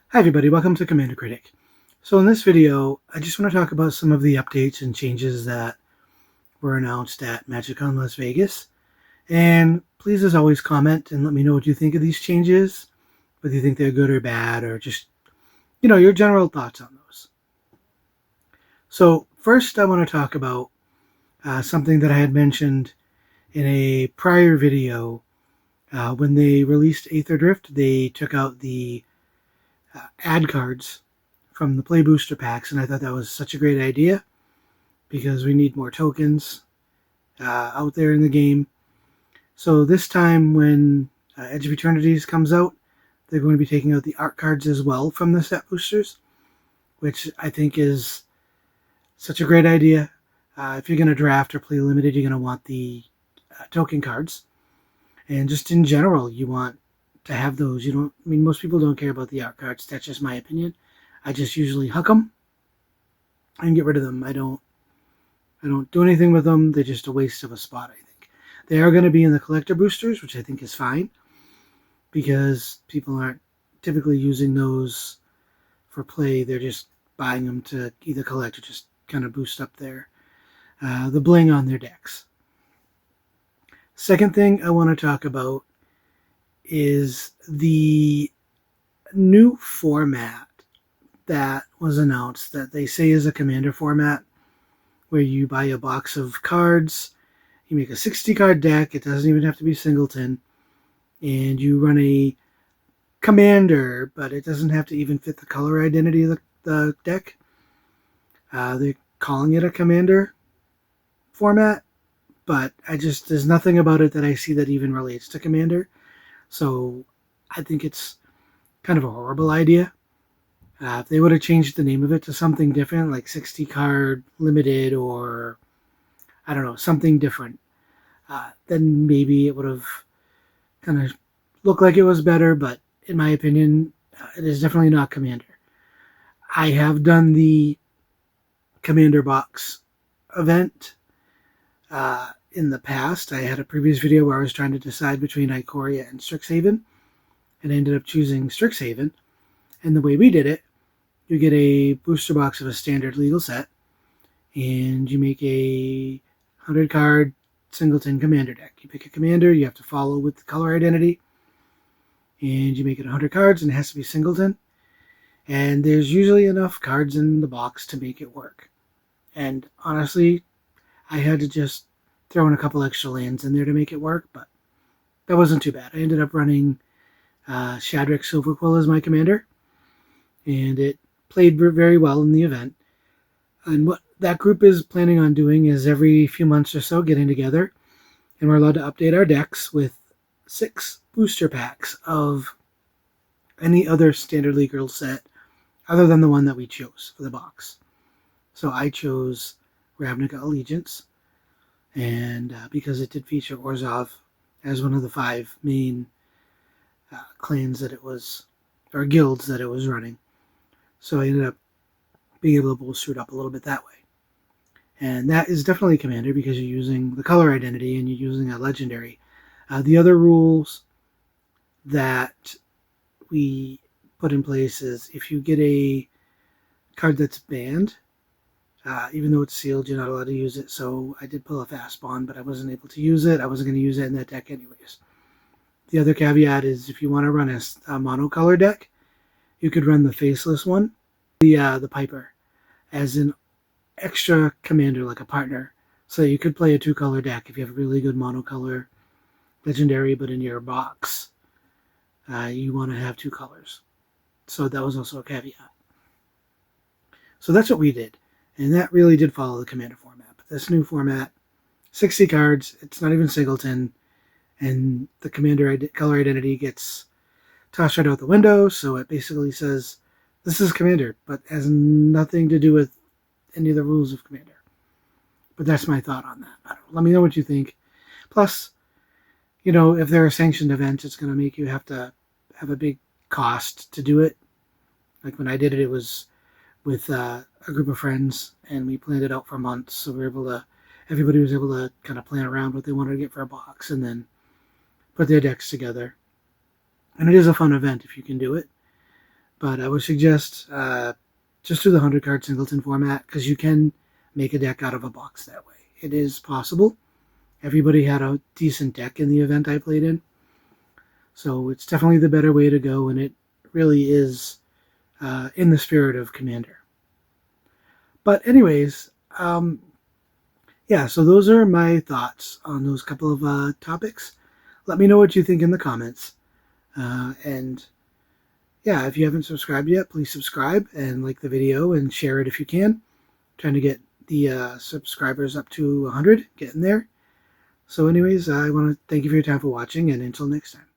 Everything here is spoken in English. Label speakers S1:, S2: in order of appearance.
S1: Hi everybody, welcome to Commander Critic. So in this video, I just want to talk about some of the updates and changes that were announced at MagicCon Las Vegas. And please, as always, comment and let me know what you think of these changes, whether you think they're good or bad, or just, your general thoughts on those. So first, I want to talk about something that I had mentioned in a prior video. When they released Aether Drift, they took out the ad cards from the play booster packs, and I thought that was such a great idea because we need more tokens out there in the game. So this time when Edge of Eternities comes out, they're going to be taking out the art cards as well from the set boosters, which I think is such a great idea. If you're going to draft or play limited, you're going to want the token cards. And just in general, you want to have those. Most people don't care about the art cards. That's just my opinion. I just usually huck them and get rid of them. I don't do anything with them. They're just a waste of a spot, I think. They are going to be in the collector boosters, which I think is fine because people aren't typically using those for play. They're just buying them to either collect or just kind of boost up the bling on their decks. Second thing I want to talk about is the new format that was announced that they say is a commander format where you buy a box of cards, you make a 60-card deck, it doesn't even have to be singleton, and you run a commander, but it doesn't have to even fit the color identity of the deck. They're calling it a commander format, but there's nothing about it that I see that even relates to commander. So I think it's kind of a horrible idea. If they would have changed the name of it to something different, like 60 card limited, or I don't know, something different, then maybe it would have kind of looked like it was better. But in my opinion, it is definitely not commander. I have done the commander box event in the past. I had a previous video where I was trying to decide between Ikoria and Strixhaven, and I ended up choosing Strixhaven. And the way we did it, you get a booster box of a standard legal set, and you make a 100-card singleton commander deck. You pick a commander, you have to follow with the color identity, and you make it 100 cards, and it has to be singleton. And there's usually enough cards in the box to make it work. And honestly, I had to just throw in a couple extra lands in there to make it work, but that wasn't too bad. I ended up running Shadrick Silverquill as my commander, and it played very well in the event. And what that group is planning on doing is every few months or so getting together, and we're allowed to update our decks with 6 booster packs of any other standard legal set other than the one that we chose for the box. So I chose Ravnica Allegiance, and because it did feature Orzhov as one of the 5 main clans that it was, or guilds that it was running. So I ended up being able to bolster it up a little bit that way. And that is definitely commander because you're using the color identity and you're using a legendary. The other rules that we put in place is if you get a card that's banned, even though it's sealed, you're not allowed to use it. So I did pull a fast bond, but I wasn't able to use it. I wasn't going to use it in that deck anyways. The other caveat is if you want to run a monocolor deck, you could run the faceless one, the Piper, as an extra commander, like a partner. So you could play a 2-color deck if you have a really good monocolor legendary, but in your box, you want to have 2 colors. So that was also a caveat. So that's what we did. And that really did follow the commander format. But this new format, 60 cards, it's not even singleton, and the commander color identity gets tossed right out the window. So it basically says, this is commander, but has nothing to do with any of the rules of commander. But that's my thought on that. Let me know what you think. Plus, if there are sanctioned events, it's going to make you have to have a big cost to do it. Like when I did it, it was with a group of friends, and we planned it out for months. So everybody was able to kind of plan around what they wanted to get for a box and then put their decks together. And it is a fun event if you can do it. But I would suggest just do the 100 card singleton format because you can make a deck out of a box that way. It is possible. Everybody had a decent deck in the event I played in. So it's definitely the better way to go, and it really is in the spirit of Commander. But anyways, yeah, so those are my thoughts on those couple of topics. Let me know what you think in the comments. And yeah, if you haven't subscribed yet, please subscribe and like the video and share it if you can. I'm trying to get the subscribers up to 100, getting there. So anyways, I want to thank you for your time for watching, and until next time.